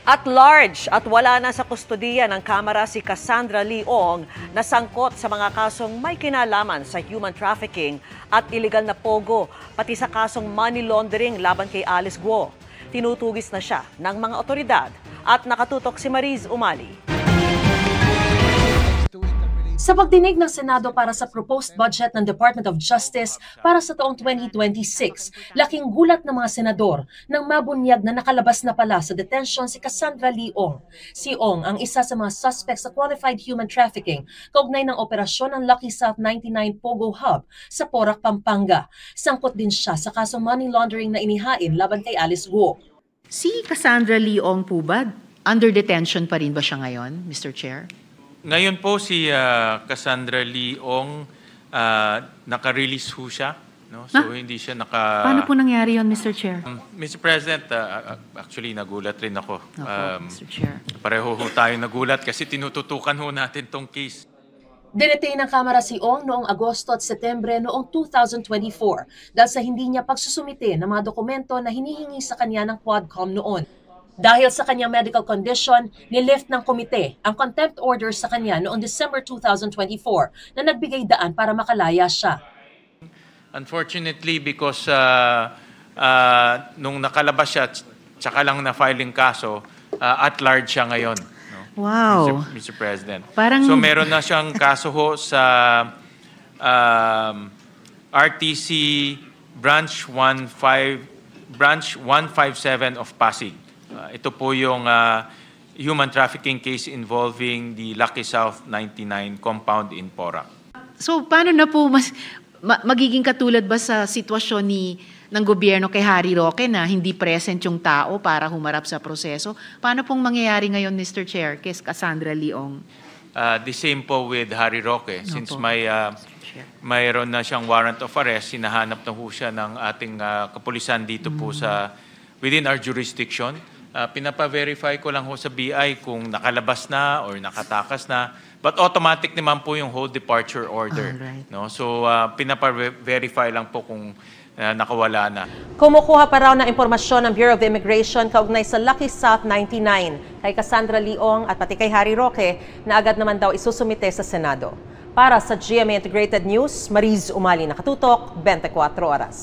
At large at wala na sa kustodiya ng Kamara si Cassandra Leong na sangkot sa mga kasong may kinalaman sa human trafficking at illegal na pogo, pati sa kasong money laundering laban kay Alice Guo. Tinutugis na siya ng mga otoridad at nakatutok si Mariz Umali. Sa pagdinig ng Senado para sa proposed budget ng Department of Justice para sa taong 2026, laking gulat ng mga senador nang mabunyag na nakalabas na pala sa detention si Cassandra Leong. Si Ong ang isa sa mga suspects sa qualified human trafficking kaugnay ng operasyon ng Lucky South 99 Pogo Hub sa Porac, Pampanga. Sangkot din siya sa kasong money laundering na inihain laban kay Alice Guo. Si Cassandra Leong po ba, under detention pa rin ba siya ngayon, Mr. Chair? Ngayon po si Cassandra Leong, naka-release ho siya. No? So hindi siya Paano po nangyari yun, Mr. Chair? Mr. President, actually nagulat rin ako. Mr. Chair. Pareho ho tayo nagulat kasi tinututukan ho natin tong case. Dinetain ng Kamara si Ong noong Agosto at Setyembre noong 2024 dahil sa hindi niya pagsusumite ng mga dokumento na hinihingi sa kanya ng Quadcom noon. Dahil sa kanyang medical condition, nilift ng komite ang contempt order sa kanya noong December 2024 na nagbigay daan para makalaya siya. Unfortunately, because nung nakalabas siya, tsaka lang na-filing kaso, at large siya ngayon. No? Wow. Mr. President. So meron na siyang kaso ho sa RTC Branch 157 of Pasig. Ito po yung human trafficking case involving the Lucky South 99 compound in Porac. So paano na po magiging katulad ba sa sitwasyon ng gobyerno kay Harry Roque na hindi present yung tao para humarap sa proseso? Paano pong mangyayari ngayon, Mr. Chair, kay Cassandra Leong? The same po with Harry Roque. Since mayroon na siyang warrant of arrest, sinahanap na po siya ng ating kapulisan dito po sa within our jurisdiction. Pinapa-verify ko lang ho sa BI kung nakalabas na or nakatakas na. But automatic naman po yung whole departure order. Right. No? So pinapa-verify lang po kung nakawala na. Kumukuha pa raw ng impormasyon ng Bureau of Immigration kaugnay sa Lucky South 99 kay Cassandra Leong at pati kay Harry Roque na agad naman daw isusumite sa Senado. Para sa GMA Integrated News, Mariz Umali, nakatutok, 24 oras.